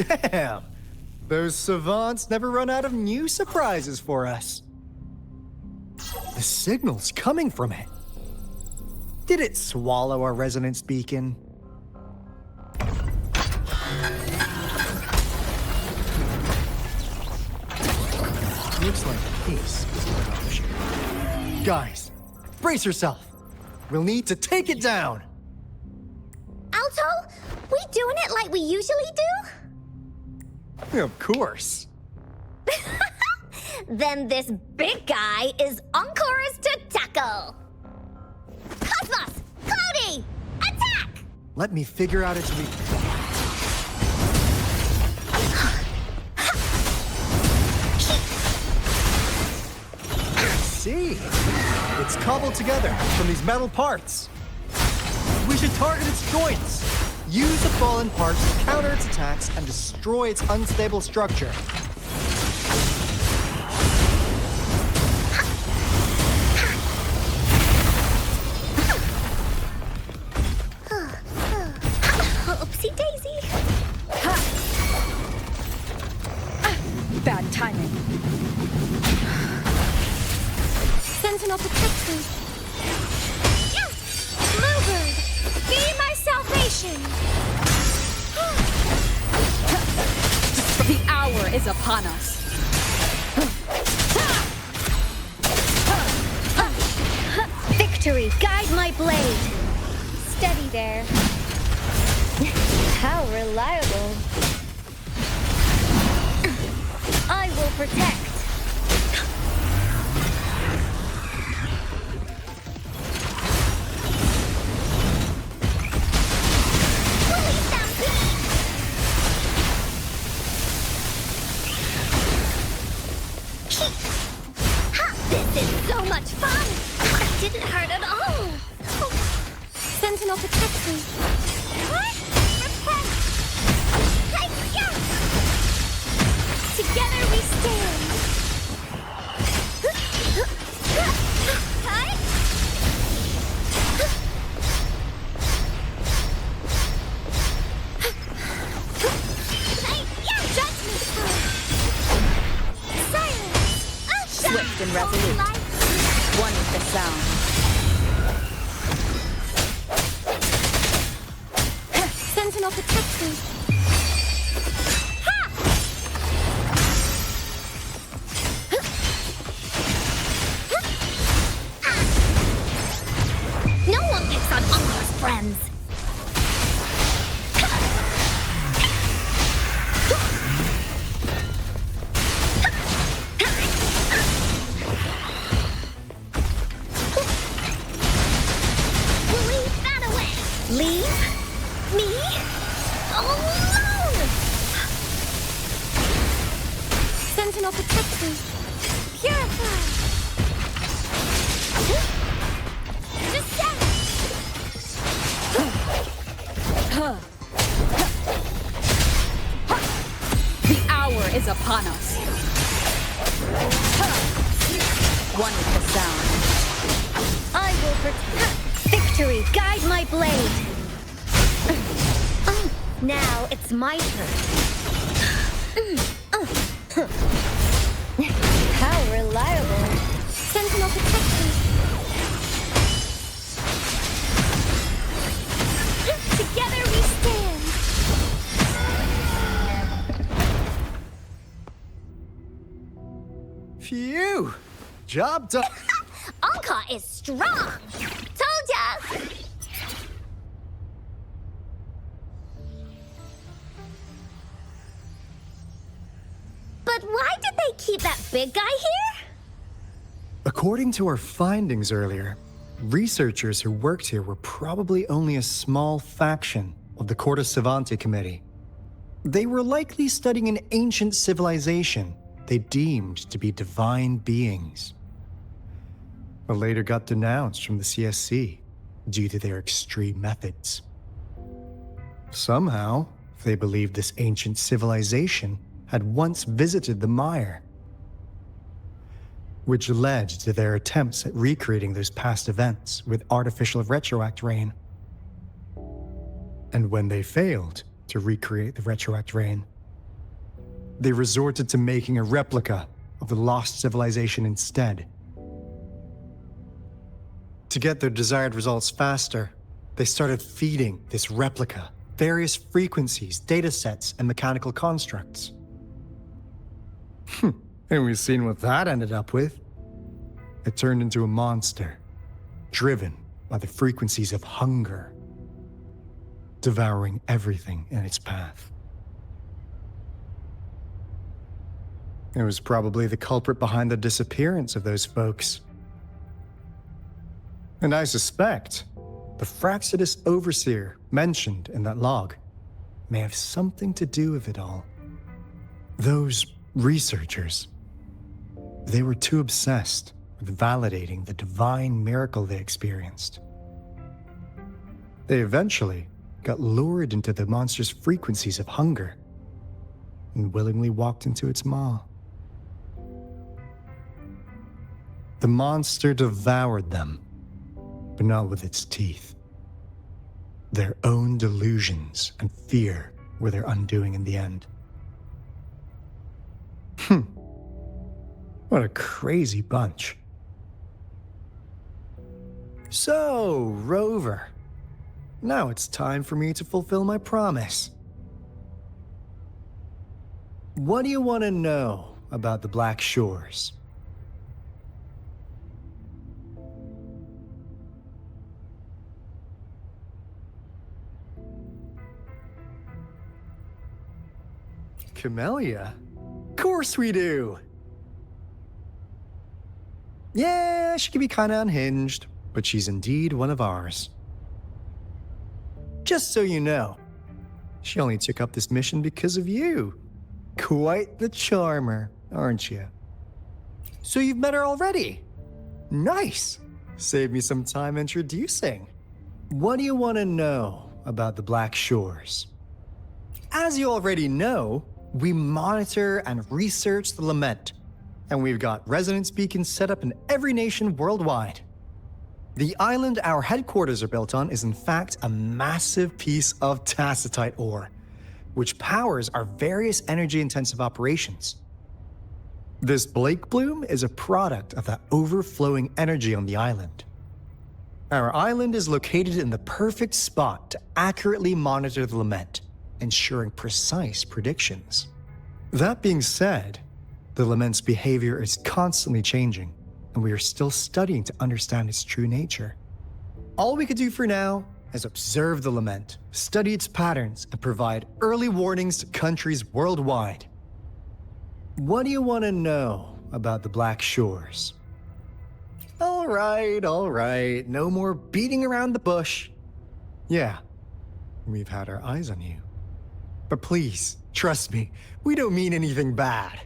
Damn! Those savants never run out of new surprises for us. The signal's coming from it. Did it swallow our resonance beacon? Looks like peace is an option. Guys, brace yourself. We'll need to take it down. Alto, we doing it like we usually do? Of course. Then this big guy is Encore's to tackle. Cosmos! Cloudy! Attack! Let me figure out its weakness. See? It's cobbled together from these metal parts. We should target its joints. Use the fallen parts to counter its attacks and destroy its unstable structure. Oopsie daisy. Bad timing. Sentinel protection. Mover! Be my salvation! The hour is upon us. Victory, guide my blade! Steady there. How reliable. I will protect. This is so much fun! That didn't hurt at all! Sentinel protection. What? Repent! Hey-ya! Together we stand! Hi! Hey-ya! Judgment time! Silence! Swift and resolute. One with the sound. Sentinel protection. No one picks on Encore's friends! Leave that away! Leave? Me? Alone! Sentinel protection. Purify! Descend! The hour is upon us. One with the sound. I will protect. Victory, guide my blade. Now it's my turn. How reliable. Sentinel protection. Together we stand. Phew! Job done. Encore is strong. Told ya. But why did they keep that big guy here? According to our findings earlier, researchers who worked here were probably only a small faction of the Corte Savante Committee. They were likely studying an ancient civilization they deemed to be divine beings, but later got denounced from the CSC due to their extreme methods. Somehow, they believed this ancient civilization had once visited the mire, which led to their attempts at recreating those past events with artificial retroact rain. And when they failed to recreate the retroact rain, they resorted to making a replica of the lost civilization instead. To get their desired results faster, they started feeding this replica various frequencies, datasets, and mechanical constructs. And we've seen what that ended up with. It turned into a monster, driven by the frequencies of hunger, devouring everything in its path. It was probably the culprit behind the disappearance of those folks. And I suspect the Fraxidus Overseer mentioned in that log may have something to do with it all. Those researchers, they were too obsessed with validating the divine miracle they experienced. They eventually got lured into the monster's frequencies of hunger and willingly walked into its maw. The monster devoured them, but not with its teeth. Their own delusions and fear were their undoing in the end. What a crazy bunch. So, Rover, now it's time for me to fulfill my promise. What do you want to know about the Black Shores? Camellia? Of course we do! Yeah, she can be kinda unhinged, but she's indeed one of ours. Just so you know, she only took up this mission because of you. Quite the charmer, aren't you? So you've met her already? Nice! Save me some time introducing. What do you want to know about the Black Shores? As you already know, we monitor and research the Lament, and we've got resonance beacons set up in every nation worldwide. The island our headquarters are built on is in fact a massive piece of tacitite ore, which powers our various energy-intensive operations. This Blake Bloom is a product of that overflowing energy on the island. Our island is located in the perfect spot to accurately monitor the Lament, ensuring precise predictions. That being said, the Lament's behavior is constantly changing, and we are still studying to understand its true nature. All we could do for now is observe the Lament, study its patterns, and provide early warnings to countries worldwide. What do you want to know about the Black Shores? All right, no more beating around the bush. Yeah, we've had our eyes on you. But please, trust me, we don't mean anything bad.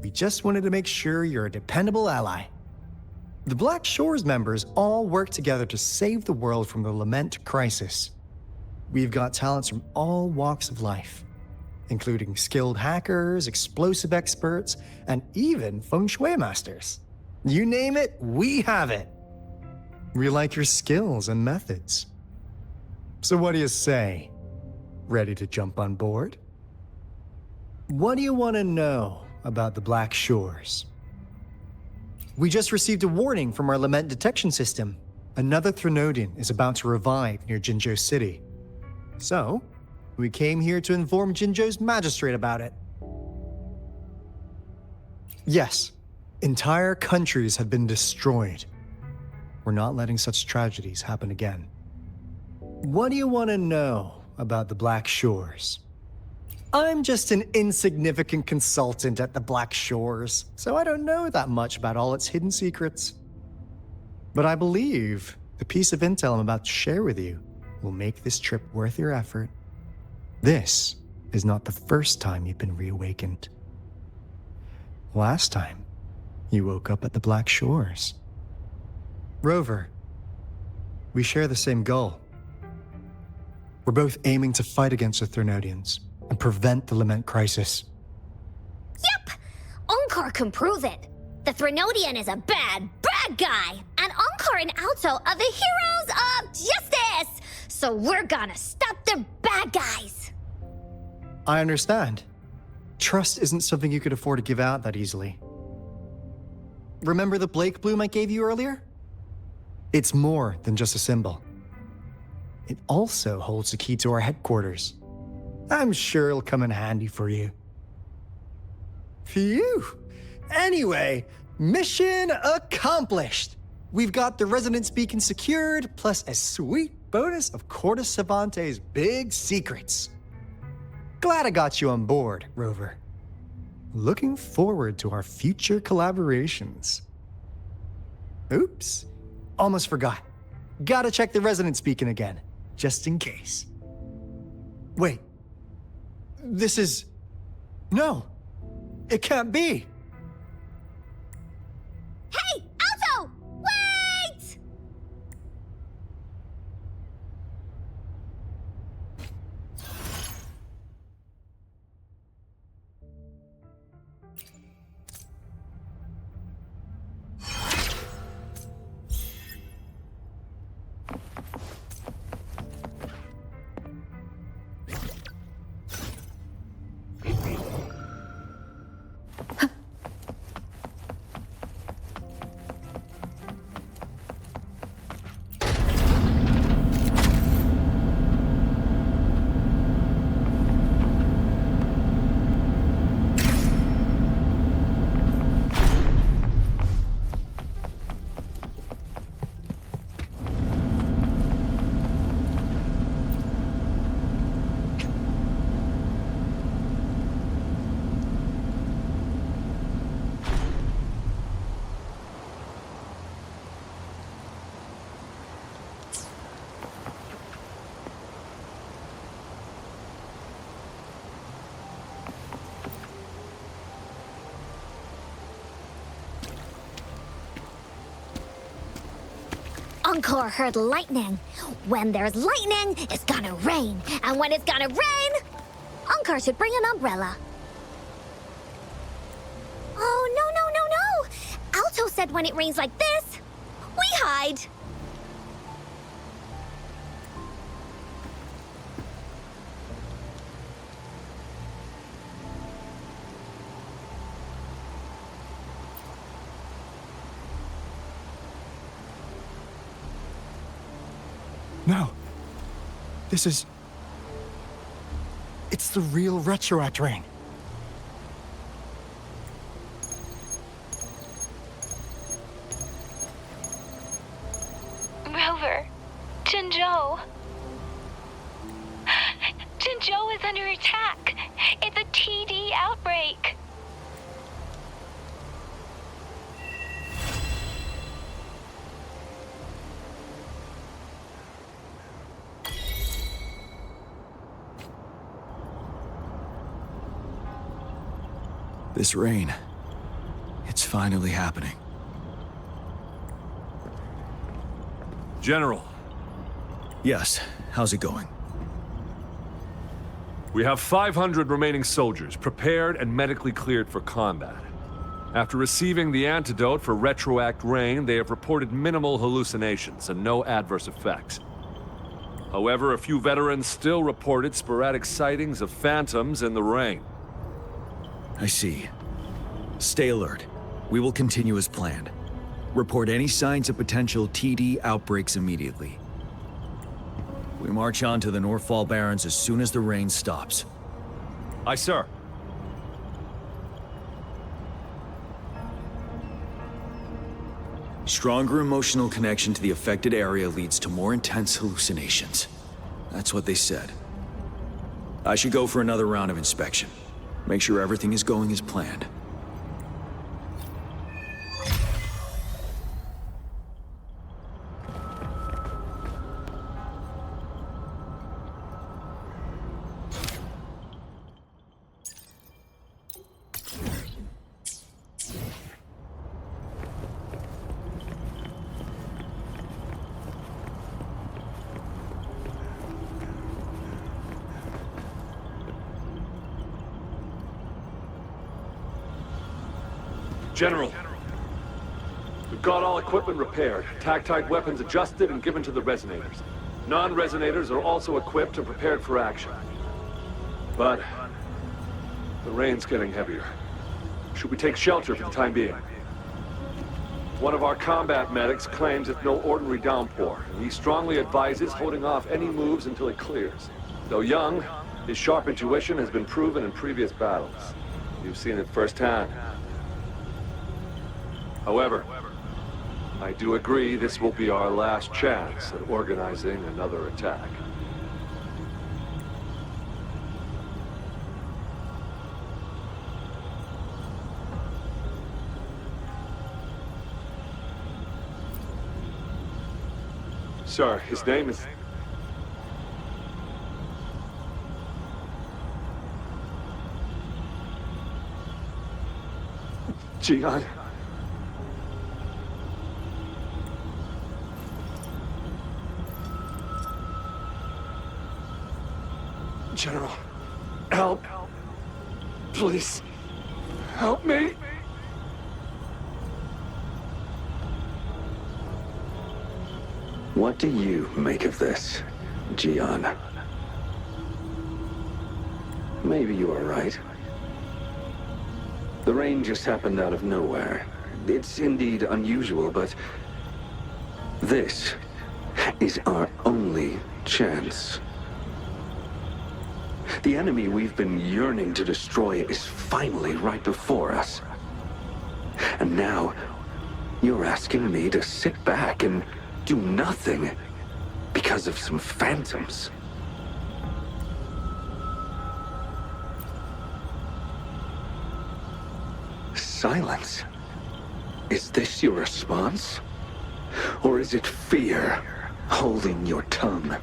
We just wanted to make sure you're a dependable ally. The Black Shores members all work together to save the world from the Lament crisis. We've got talents from all walks of life, including skilled hackers, explosive experts, and even feng shui masters. You name it, we have it. We like your skills and methods. So what do you say? Ready to jump on board? What do you want to know about the Black Shores? We just received a warning from our Lament detection system. Another Threnodian is about to revive near Jinzhou City. So, we came here to inform Jinzhou's magistrate about it. Yes, entire countries have been destroyed. We're not letting such tragedies happen again. What do you want to know about the Black Shores? I'm just an insignificant consultant at the Black Shores, so I don't know that much about all its hidden secrets. But I believe the piece of intel I'm about to share with you will make this trip worth your effort. This is not the first time you've been reawakened. Last time, you woke up at the Black Shores. Rover, we share the same goal. We're both aiming to fight against the Threnodians and prevent the Lament crisis. Yep! Onkar can prove it. The Threnodian is a bad, bad guy, and Onkar and Alto are the heroes of justice! So we're gonna stop the bad guys! I understand. Trust isn't something you could afford to give out that easily. Remember the Blake bloom I gave you earlier? It's more than just a symbol. It also holds the key to our headquarters. I'm sure it'll come in handy for you. Phew! Anyway, mission accomplished! We've got the resonance beacon secured, plus a sweet bonus of Corte Savante's big secrets. Glad I got you on board, Rover. Looking forward to our future collaborations. Oops, almost forgot. Gotta check the resonance beacon again, just in case. Wait, this is... No, it can't be. Hey, Alto! Wait! Encore heard lightning. When there's lightning, it's gonna rain. And when it's gonna rain, Encore should bring an umbrella. Oh, no. Alto said when it rains like this, we hide. No. This is... It's the real Retroact ring. Rover, Jinzhou. Jinzhou is under attack. It's a TD outbreak. This rain, it's finally happening. General, Yes, how's it going? we have 500 remaining soldiers prepared and medically cleared for combat. After receiving the antidote for Retroact Rain, they have reported minimal hallucinations and no adverse effects. However, a few veterans still reported sporadic sightings of phantoms in the rain. I see. Stay alert. We will continue as planned. Report any signs of potential TD outbreaks immediately. We march on to the Northfall Barrens as soon as the rain stops. Aye, sir. Stronger emotional connection to the affected area leads to more intense hallucinations. That's what they said. I should go for another round of inspection. Make sure everything is going as planned. General, we've got all equipment repaired, tactite weapons adjusted and given to the resonators. Non-resonators are also equipped and prepared for action. But The rain's getting heavier. Should we take shelter for the time being? One of our combat medics claims it's no ordinary downpour, and he strongly advises holding off any moves until it clears. Though young, his sharp intuition has been proven in previous battles. You've seen it firsthand. However, I do agree this will be our last chance at organizing another attack. Sir, his name is... Gian. General, help. Please, help me. What do you make of this, Gian? Maybe you are right. The rain just happened out of nowhere. It's indeed unusual, but this is our only chance. The enemy we've been yearning to destroy is finally right before us. And now, you're asking me to sit back and do nothing because of some phantoms. Silence. Is this your response? Or is it fear holding your tongue?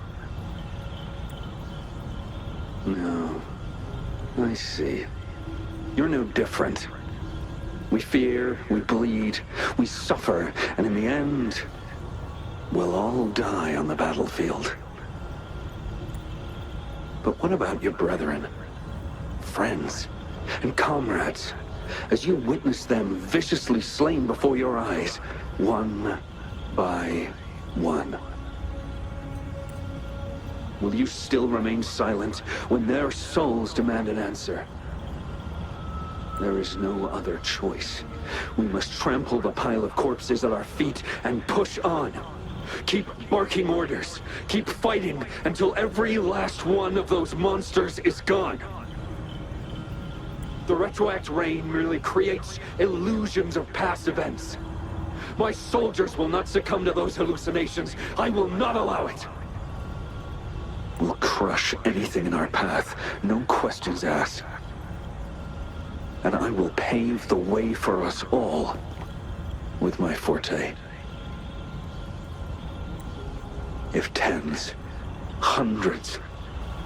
No. I see. You're no different. We fear, we bleed, we suffer, and in the end, we'll all die on the battlefield. But what about your brethren, friends, and comrades, as you witness them viciously slain before your eyes, one by one? Will you still remain silent when their souls demand an answer? There is no other choice. We must trample the pile of corpses at our feet and push on. Keep barking orders. Keep fighting until every last one of those monsters is gone. The retroact rain merely creates illusions of past events. My soldiers will not succumb to those hallucinations. I will not allow it. We'll crush anything in our path, no questions asked. And I will pave the way for us all with my forte. If tens, hundreds,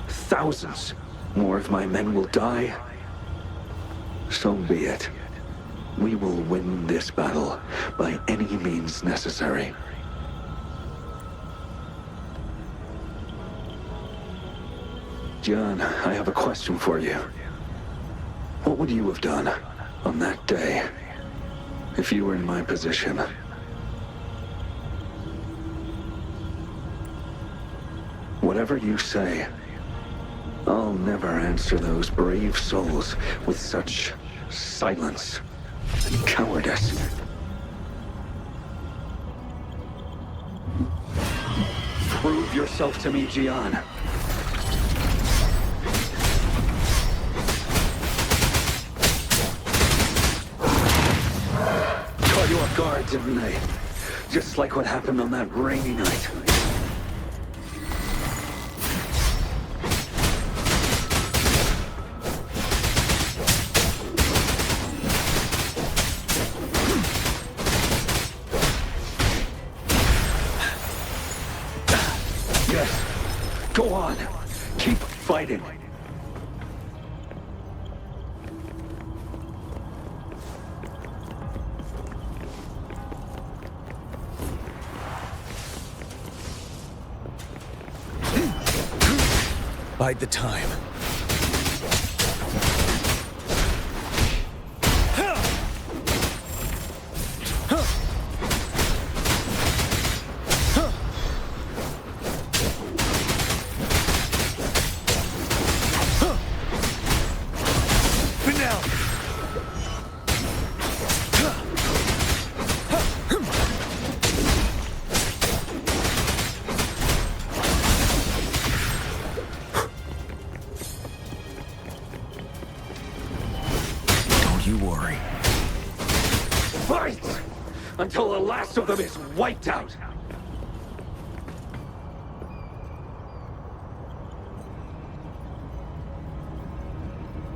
thousands more of my men will die, so be it. We will win this battle by any means necessary. John, I have a question for you. What would you have done on that day if you were in my position? Whatever you say, I'll never answer those brave souls with such silence and cowardice. Prove yourself to me, Gian. Caught you off guard, didn't they? Just like what happened on that rainy night. Yes. Go on. Keep fighting. Bide the time. last of them is wiped out!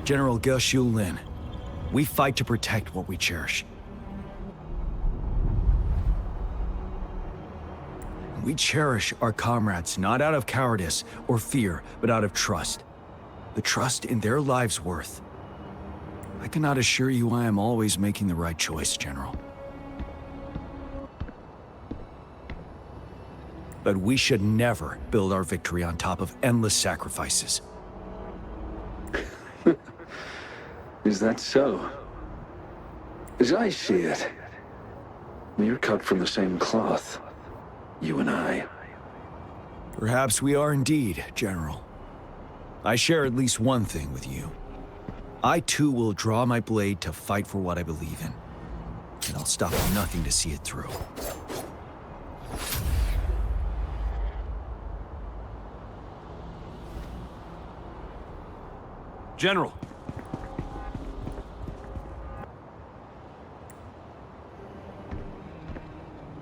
General Ge Xiulin, we fight to protect what we cherish. We cherish our comrades not out of cowardice or fear, but out of trust. The trust in their lives' worth. I cannot assure you I am always making the right choice, General. But we should never build our victory on top of endless sacrifices. Is that so? As I see it, we're cut from the same cloth, you and I. Perhaps we are indeed, General. I share at least one thing with you. I too will draw my blade to fight for what I believe in. And I'll stop at nothing to see it through. General!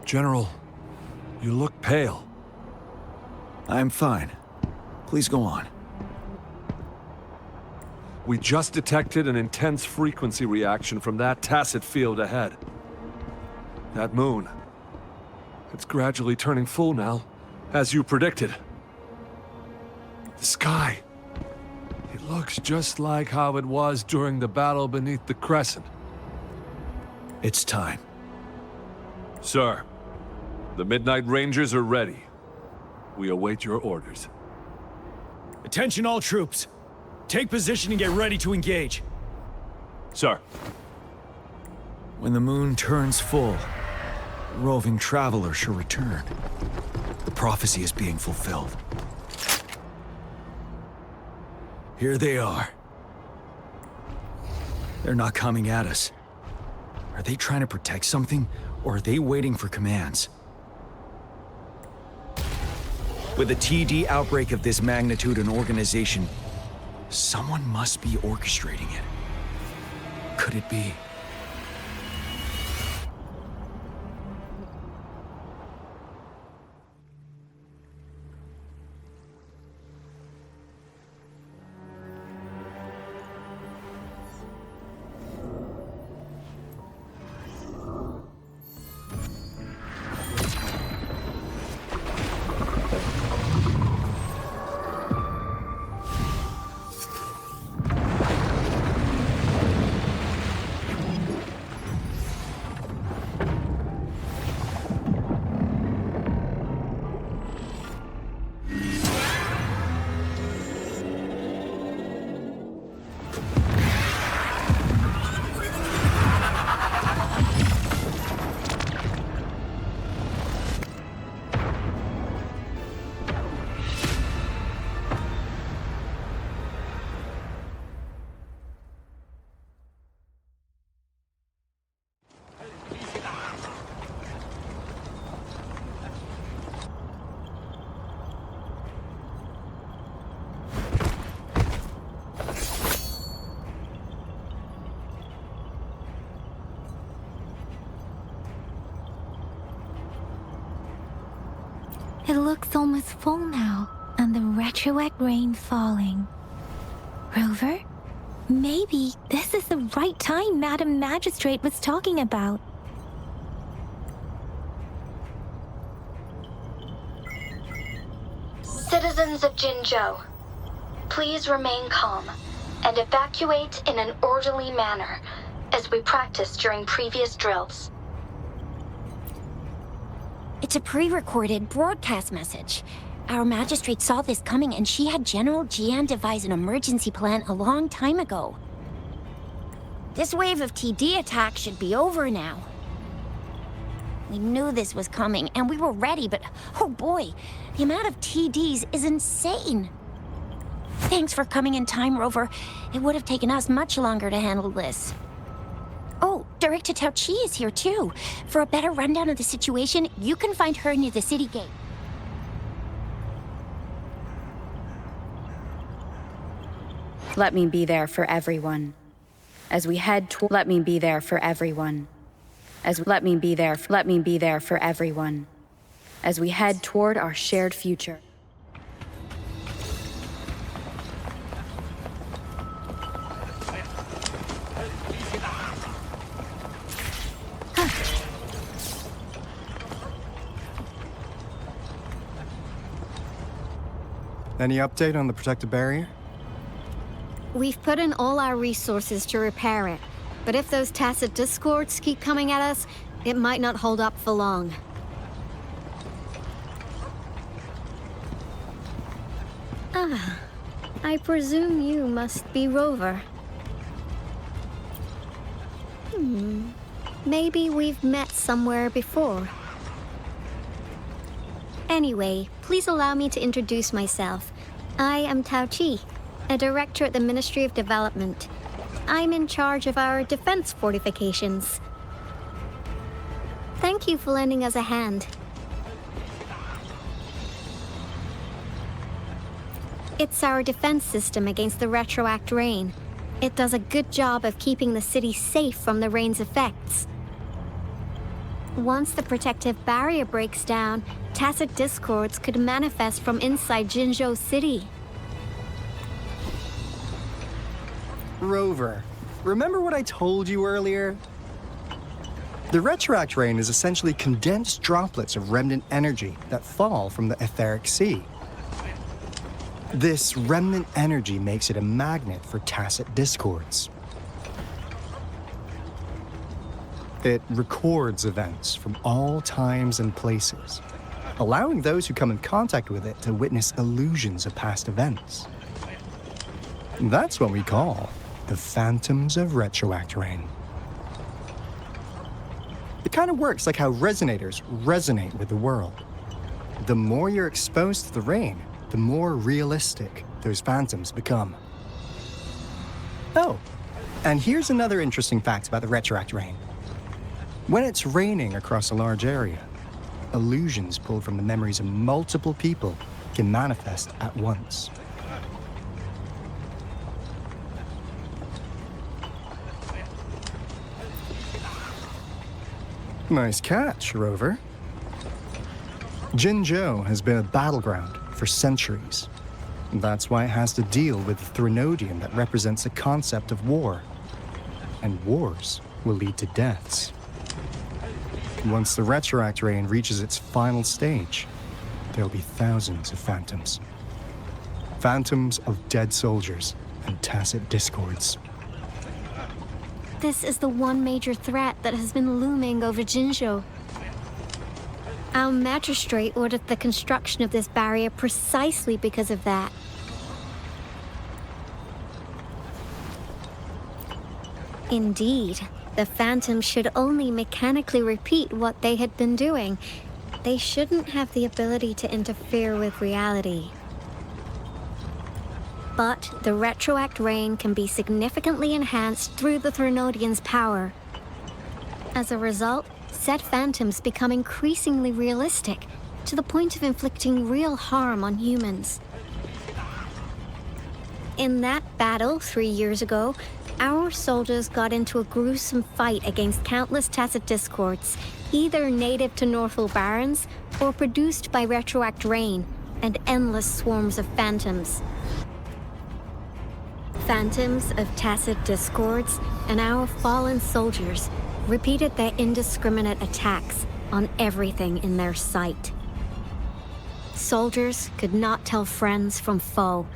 General, you look pale. I'm fine. Please go on. We just detected an intense frequency reaction from that tacit field ahead. That moon. It's gradually turning full now, as you predicted. The sky. It looks just like how it was during the battle beneath the Crescent. It's time. Sir, the Midnight Rangers are ready. We await your orders. Attention all troops. Take position and get ready to engage. Sir. When the moon turns full, the roving traveler shall return. The prophecy is being fulfilled. Here they are. They're not coming at us. Are they trying to protect something, or are they waiting for commands? With a TD outbreak of this magnitude and organization, someone must be orchestrating it. Could it be? It looks almost full now, and the retroact rain falling. Rover? Maybe this is the right time Madam Magistrate was talking about. Citizens of Jinzhou, please remain calm and evacuate in an orderly manner, as we practiced during previous drills. It's a pre-recorded broadcast message. Our magistrate saw this coming and she had General Jian devise an emergency plan a long time ago. This wave of TD attacks should be over now. We knew this was coming and we were ready, but oh boy, the amount of TDs is insane. Thanks for coming in time, Rover. It would have taken us much longer to handle this. Oh, Director Tao Chi is here too. For a better rundown of the situation, you can find her near the city gate. Let me be there for everyone. As we head toward... Let me be there for everyone. Let me be there for everyone. As we head toward our shared future. Any update on the protective barrier? We've put in all our resources to repair it, but if those tacit discords keep coming at us, it might not hold up for long. Ah, I presume you must be Rover. Maybe we've met somewhere before. Anyway, please allow me to introduce myself. I am Tao Chi, a director at the Ministry of Development. I'm in charge of our defense fortifications. Thank you for lending us a hand. It's our defense system against the retroact rain. It does a good job of keeping the city safe from the rain's effects. Once the protective barrier breaks down, tacit discords could manifest from inside Jinzhou City. Rover, remember what I told you earlier? The retroact rain is essentially condensed droplets of remnant energy that fall from the etheric sea. This remnant energy makes it a magnet for tacit discords. It records events from all times and places, allowing those who come in contact with it to witness illusions of past events. That's what we call the phantoms of retroact rain. It kind of works like how resonators resonate with the world. The more you're exposed to the rain, the more realistic those phantoms become. Oh, and here's another interesting fact about the retroact rain. When it's raining across a large area, illusions pulled from the memories of multiple people can manifest at once. Nice catch, Rover. Jinzhou has been a battleground for centuries. That's why it has to deal with the Threnodian that represents the concept of war. And wars will lead to deaths. Once the retroact rain reaches its final stage, there'll be thousands of phantoms. Phantoms of dead soldiers and tacit discords. This is the one major threat that has been looming over Jinzhou. Our magistrate ordered the construction of this barrier precisely because of that. Indeed, the phantoms should only mechanically repeat what they had been doing. They shouldn't have the ability to interfere with reality. But the retroact rain can be significantly enhanced through the Threnodian's power. As a result, said phantoms become increasingly realistic, to the point of inflicting real harm on humans. In that battle 3 years ago, our soldiers got into a gruesome fight against countless tacit discords, either native to Northwell Barrens or produced by retroact rain and endless swarms of phantoms. Phantoms of tacit discords and our fallen soldiers repeated their indiscriminate attacks on everything in their sight. Soldiers could not tell friends from foe.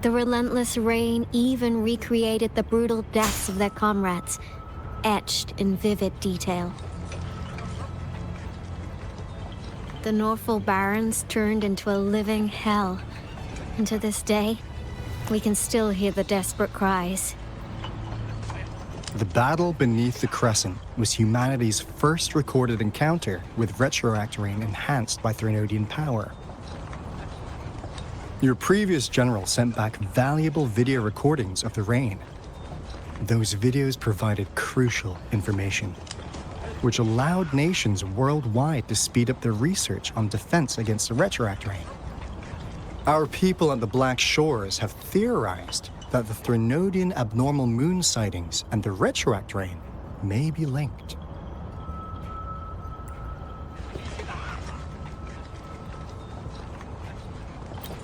The relentless rain even recreated the brutal deaths of their comrades, etched in vivid detail. The Northwell Barrens turned into a living hell, and to this day, we can still hear the desperate cries. The battle beneath the Crescent was humanity's first recorded encounter with retroact rain enhanced by Threnodian power. Your previous general sent back valuable video recordings of the rain. Those videos provided crucial information, which allowed nations worldwide to speed up their research on defense against the retroact rain. Our people at the Black Shores have theorized that the Threnodian abnormal moon sightings and the retroact rain may be linked.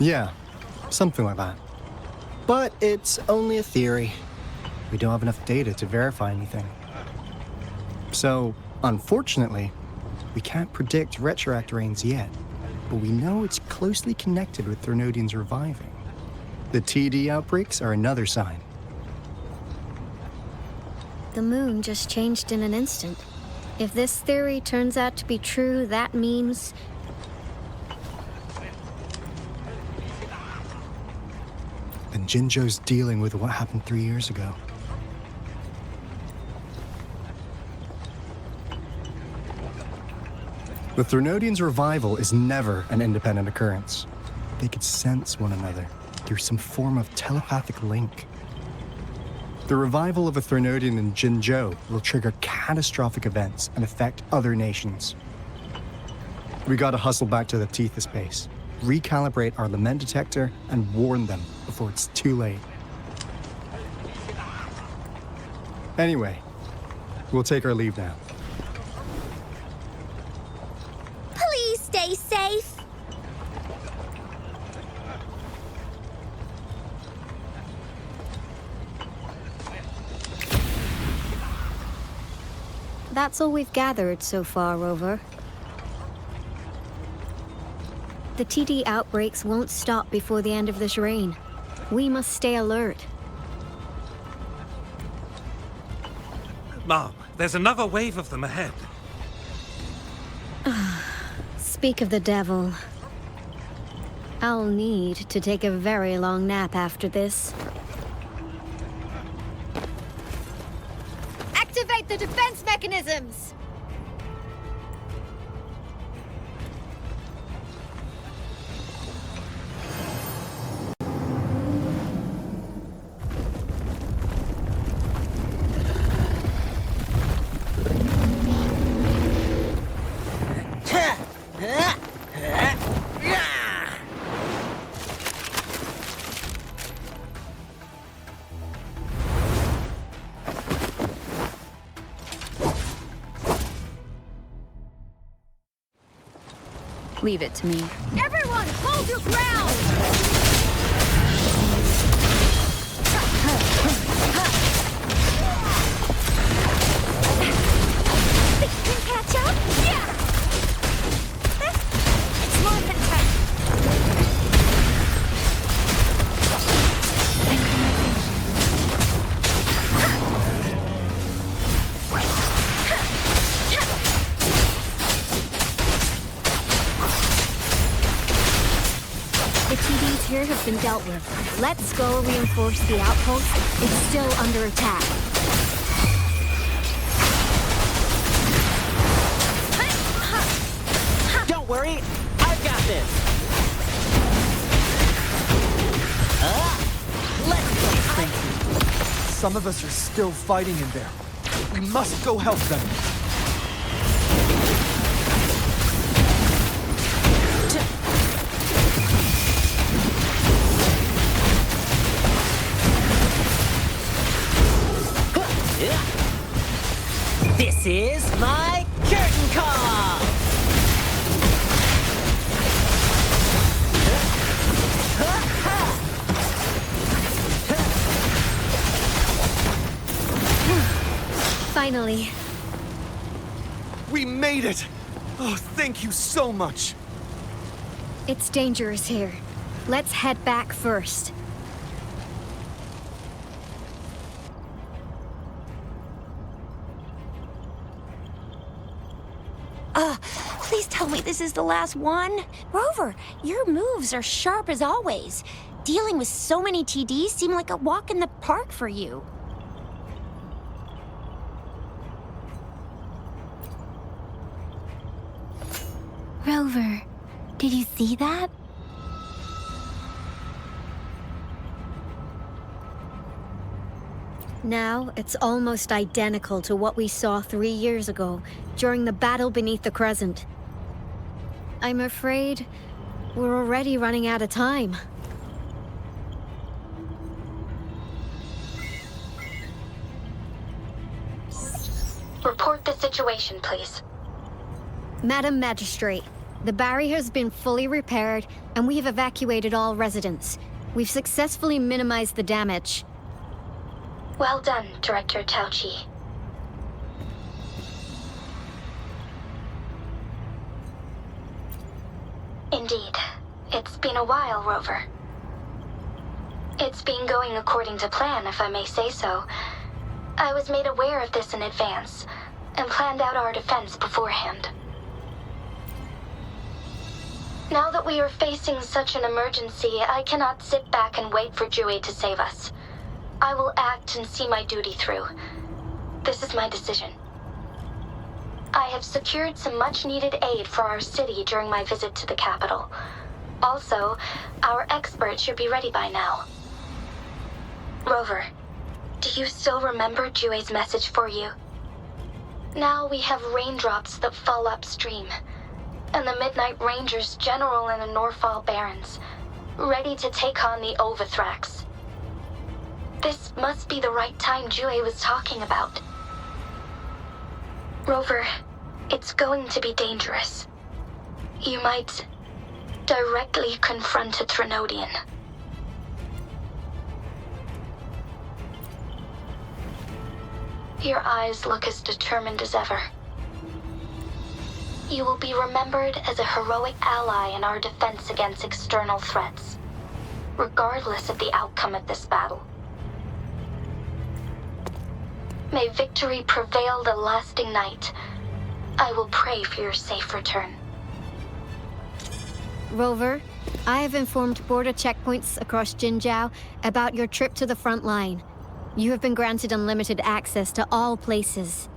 Yeah, something like that. But it's only a theory. We don't have enough data to verify anything. So, unfortunately, we can't predict retroact rains yet, but we know it's closely connected with Threnodians reviving. The TD outbreaks are another sign. The moon just changed in an instant. If this theory turns out to be true, that means... Then Jinzhou's dealing with what happened 3 years ago. The Threnodians' revival is never an independent occurrence. They could sense one another through some form of telepathic link. The revival of a Threnodian in Jinzhou will trigger catastrophic events and affect other nations. We gotta hustle back to the Tethys base, recalibrate our lament detector, and warn them before it's too late. Anyway, we'll take our leave now. Please stay safe. That's all we've gathered so far, Rover. The TD outbreaks won't stop before the end of this reign. We must stay alert. Mom, there's another wave of them ahead. Speak of the devil. I'll need to take a very long nap after this. Activate the defense mechanisms! Leave it to me. Everyone, hold your ground! Think you can catch up? Yeah! It's more than time. The TDs here have been dealt with. Let's go reinforce the outpost. It's still under attack. Don't worry, I've got this. Let's play safety. Some of us are still fighting in there. We must go help them. This is my curtain call! Finally. We made it! Oh, thank you so much! It's dangerous here. Let's head back first. Please tell me this is the last one. Rover, your moves are sharp as always. Dealing with so many TDs seem like a walk in the park for you. Rover, did you see that? Now, it's almost identical to what we saw 3 years ago, during the battle beneath the Crescent. I'm afraid we're already running out of time. Report the situation, please. Madam Magistrate, The barrier has been fully repaired, and we have evacuated all residents. We've successfully minimized the damage. Well done, Director Tauchi. Indeed. It's been a while, Rover. It's been going according to plan, if I may say so. I was made aware of this in advance, and planned out our defense beforehand. Now that we are facing such an emergency, I cannot sit back and wait for Jue to save us. I will act and see my duty through. This is my decision. I have secured some much-needed aid for our city during my visit to the capital. Also, our expert should be ready by now. Rover, do you still remember Jue's message for you? Now we have raindrops that fall upstream, and the Midnight Rangers general in the Norfall Barrens, ready to take on the Overthrax. This must be the right time Jue was talking about. Rover, it's going to be dangerous. You might directly confront a Trinodian. Your eyes look as determined as ever. You will be remembered as a heroic ally in our defense against external threats, regardless of the outcome of this battle. May victory prevail the lasting night. I will pray for your safe return. Rover, I have informed border checkpoints across Jinzhou about your trip to the front line. You have been granted unlimited access to all places.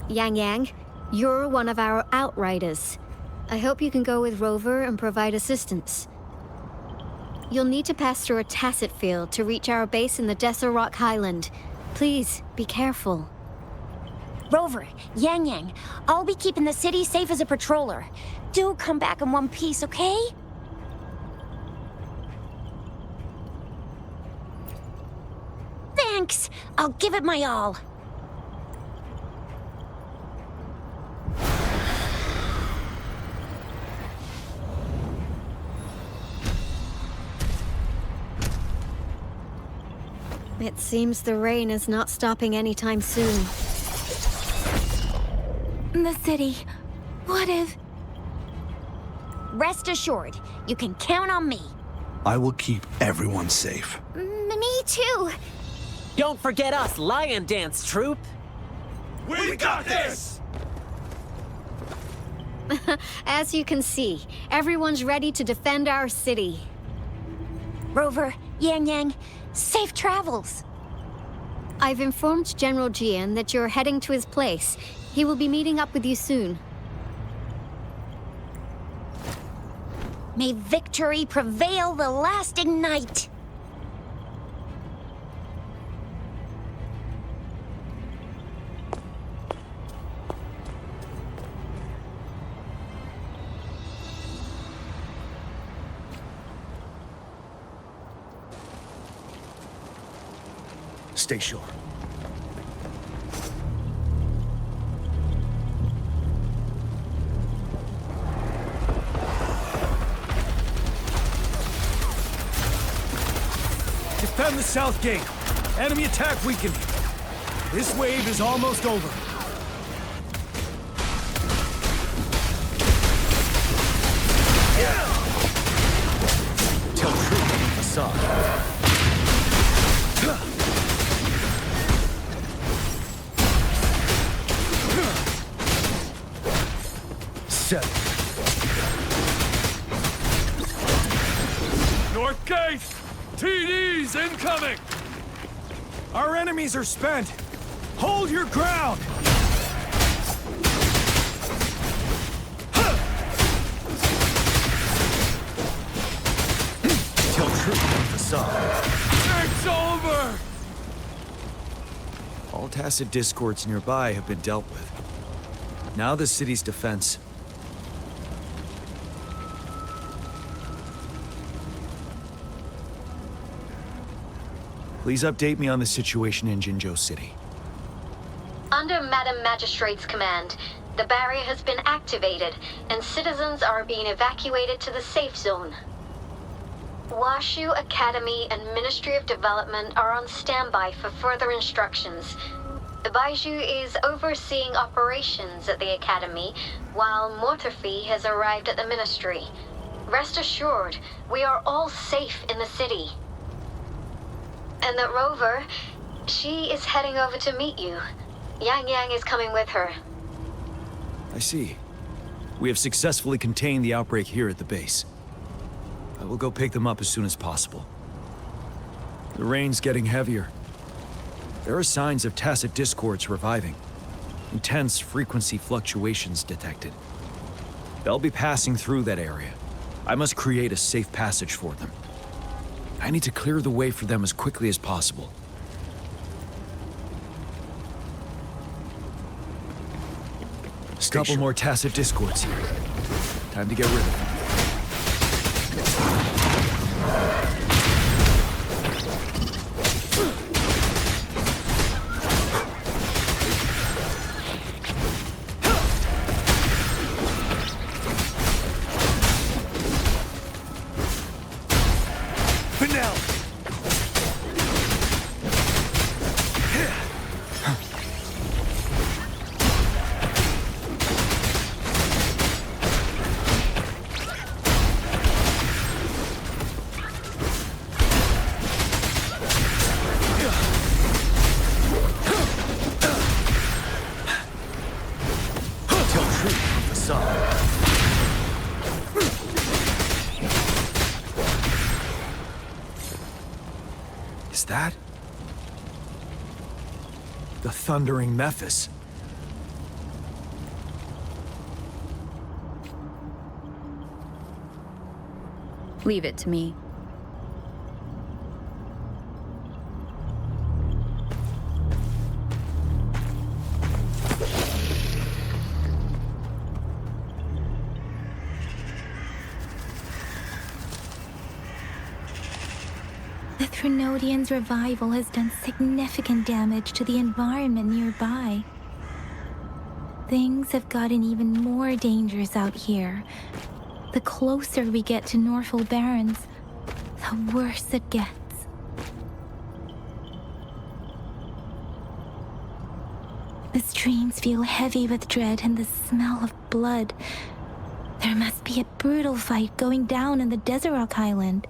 Yang Yang, you're one of our outriders. I hope you can go with Rover and provide assistance. You'll need to pass through a tacit field to reach our base in the Desert Rock Highland. Please, be careful. Rover, Yang Yang, I'll be keeping the city safe as a patroller. Do come back in one piece, okay? Thanks! I'll give it my all. It seems the rain is not stopping anytime soon. The city. What if... Rest assured, you can count on me. I will keep everyone safe. Me too. Don't forget us, Lion Dance Troop. We got this! As you can see, everyone's ready to defend our city. Rover, Yang Yang, safe travels. I've informed General Jian that you're heading to his place. He will be meeting up with you soon. May victory prevail the lasting night. Stay sure. Defend the south gate. Enemy attack weakening. This wave is almost over. Tell true facade. 7. North Gate! TDs incoming! Our enemies are spent. Hold your ground! Tell true facade. It's over! All tacit discords nearby have been dealt with. Now the city's defense. Please update me on the situation in Jinzhou City. Under Madam Magistrate's command, The barrier has been activated, and citizens are being evacuated to the safe zone. Washu Academy and Ministry of Development are on standby for further instructions. Baiju is overseeing operations at the Academy, while Mortherfee has arrived at the Ministry. Rest assured, we are all safe in the city. And that Rover, she is heading over to meet you. Yang Yang is coming with her. I see. We have successfully contained the outbreak here at the base. I will go pick them up as soon as possible. The rain's getting heavier. There are signs of tacit discords reviving. Intense frequency fluctuations detected. They'll be passing through that area. I must create a safe passage for them. I need to clear the way for them as quickly as possible. A couple more tacit discords here. Time to get rid of them. Is that the Thundering Mephis? Leave it to me. The Threnodian's revival has done significant damage to the environment nearby. Things have gotten even more dangerous out here. The closer we get to Northel Barrens, the worse it gets. The streams feel heavy with dread and the smell of blood. There must be a brutal fight going down in the Desert Rock Island.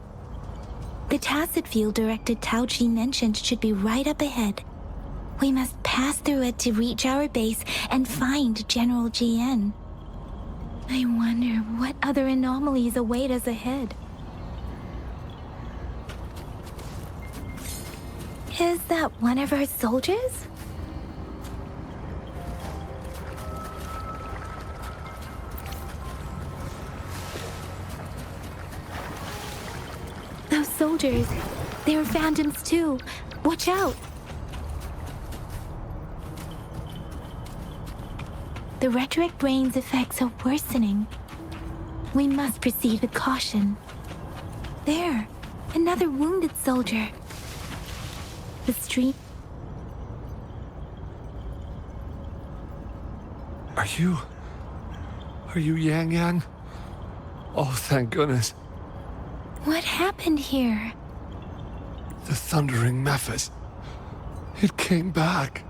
The tacit field directed Tauchi mentioned should be right up ahead. We must pass through it to reach our base and find General GN. I wonder what other anomalies await us ahead. Is that one of our soldiers? Those soldiers, they're phantoms too. Watch out! The retroact rain's effects are worsening. We must proceed with caution. There, another wounded soldier. The street. Are you Yang Yang? Oh, thank goodness. What happened here? The Thundering Mephis. It came back.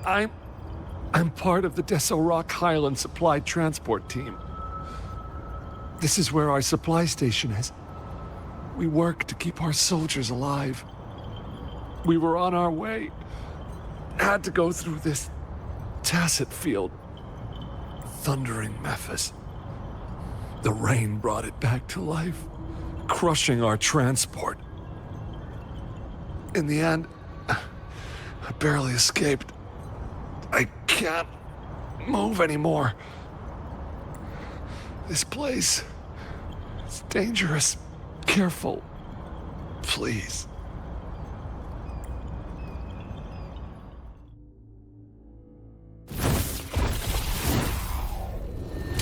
I'm part of the Desert Rock Highland Supply Transport Team. This is where our supply station is. We work to keep our soldiers alive. We were on our way. Had to go through this tacit field. Thundering Mephis. The rain brought it back to life, crushing our transport. In the end, I barely escaped. I can't move anymore. This place is dangerous. Careful, please.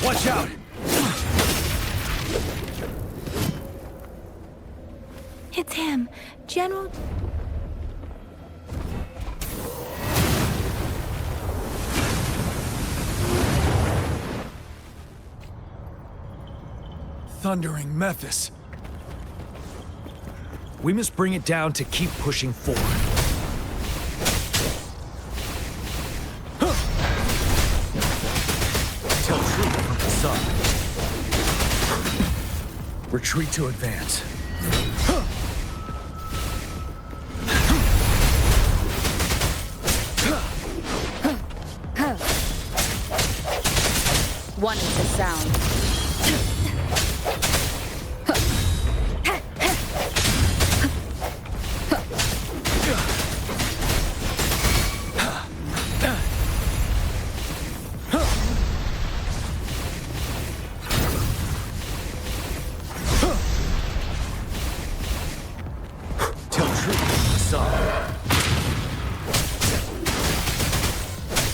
Watch out! It's him, General... thundering Memphis. We must bring it down to keep pushing forward. Tell truth from the sun. Retreat to advance. One is the sound.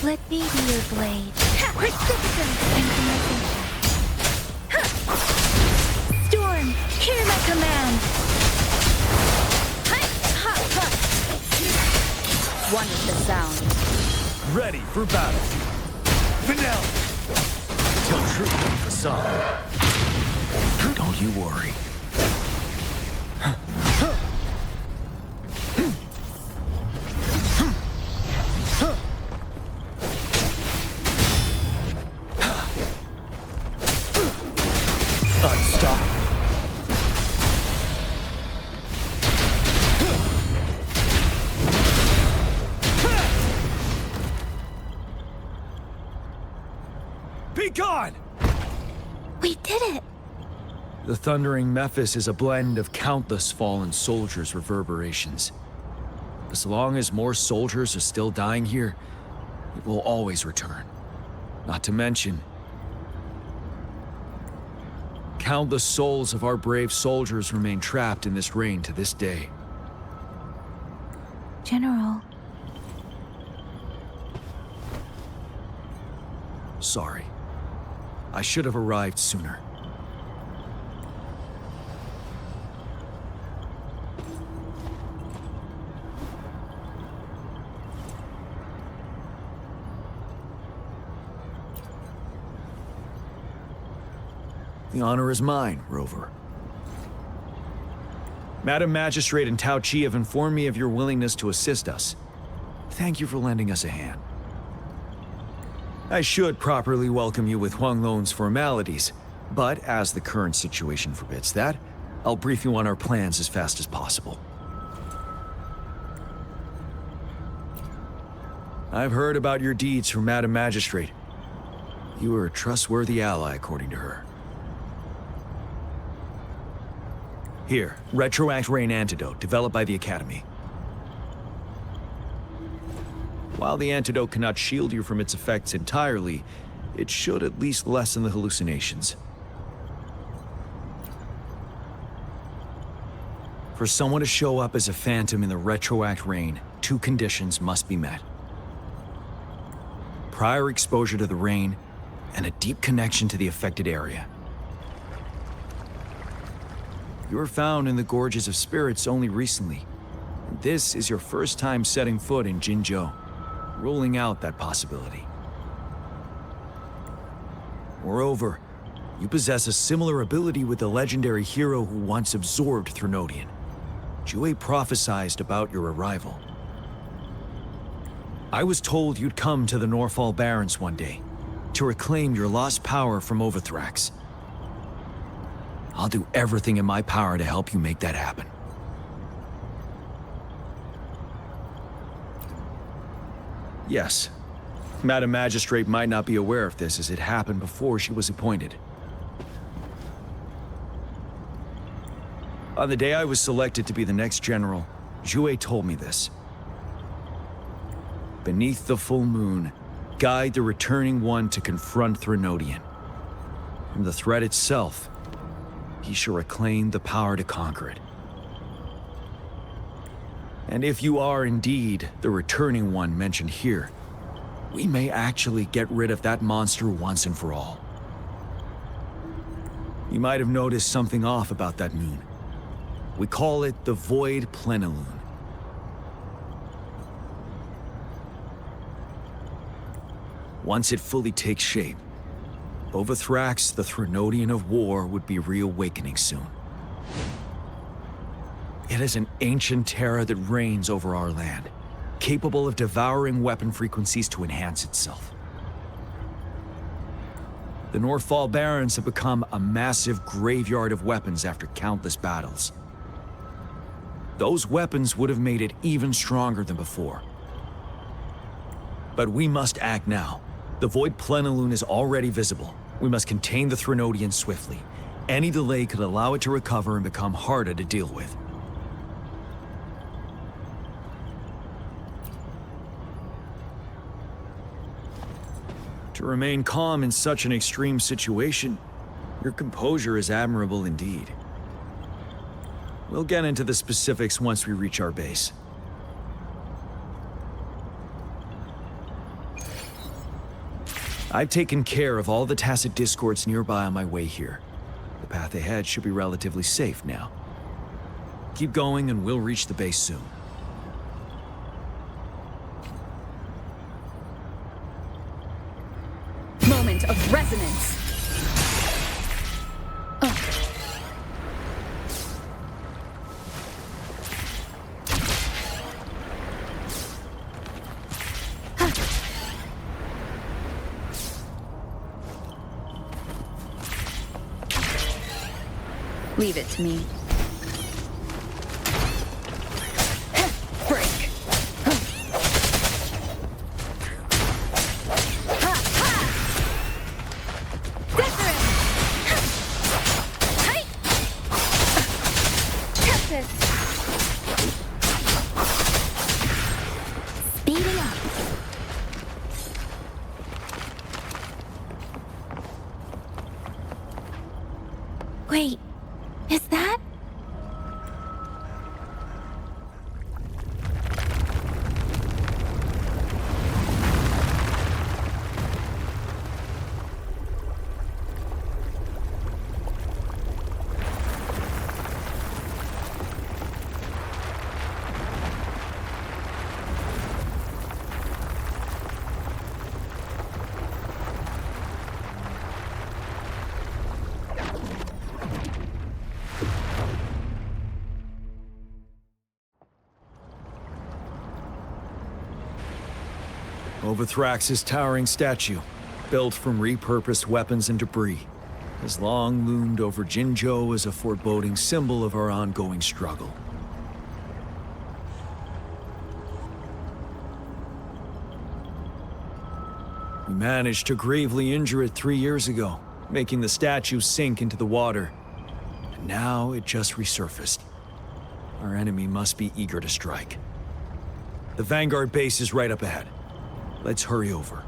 Let me be your blade. Persistence and communication. Storm, hear my command. One is the sound. Ready for battle. Finale. Tell truth from the sun. Don't you worry. Be gone! We did it! The thundering Memphis is a blend of countless fallen soldiers' reverberations. As long as more soldiers are still dying here, it will always return. Not to mention, countless souls of our brave soldiers remain trapped in this rain to this day. General. Sorry. I should have arrived sooner. The honor is mine, Rover. Madam Magistrate and Tao Chi have informed me of your willingness to assist us. Thank you for lending us a hand. I should properly welcome you with Huang Lon's formalities, but as the current situation forbids that, I'll brief you on our plans as fast as possible. I've heard about your deeds from Madam Magistrate. You are a trustworthy ally, according to her. Here, Retroact Rain Antidote, developed by the Academy. While the antidote cannot shield you from its effects entirely, it should at least lessen the hallucinations. For someone to show up as a phantom in the Retroact Rain, two conditions must be met. Prior exposure to the rain, and a deep connection to the affected area. You were found in the Gorges of Spirits only recently. And this is your first time setting foot in Jinzhou, ruling out that possibility. Moreover, you possess a similar ability with the legendary hero who once absorbed Threnodian. Jue prophesied about your arrival. I was told you'd come to the Norfall Barrens one day, to reclaim your lost power from Overthrax. I'll do everything in my power to help you make that happen. Yes, Madam Magistrate might not be aware of this as it happened before she was appointed. On the day I was selected to be the next general, Jue told me this. Beneath the full moon, guide the returning one to confront Threnodian. From the threat itself, he shall reclaim the power to conquer it. And if you are indeed the returning one mentioned here, we may actually get rid of that monster once and for all. You might have noticed something off about that moon. We call it the Void Plenilune. Once it fully takes shape, Over Thrax, the Threnodian of war would be reawakening soon. It is an ancient terror that reigns over our land, capable of devouring weapon frequencies to enhance itself. The Northfall Barrens have become a massive graveyard of weapons after countless battles. Those weapons would have made it even stronger than before. But we must act now. The Void Plenilune is already visible. We must contain the Threnodian swiftly. Any delay could allow it to recover and become harder to deal with. To remain calm in such an extreme situation, your composure is admirable indeed. We'll get into the specifics once we reach our base. I've taken care of all the tacit discords nearby on my way here. The path ahead should be relatively safe now. Keep going and we'll reach the base soon. Moment of resonance. Leave it to me. Break. Speeding up. Wait, is that? Over Thrax's towering statue, built from repurposed weapons and debris, has long loomed over Jinzhou as a foreboding symbol of our ongoing struggle. We managed to gravely injure it 3 years ago, making the statue sink into the water. And now it just resurfaced. Our enemy must be eager to strike. The Vanguard base is right up ahead. Let's hurry over.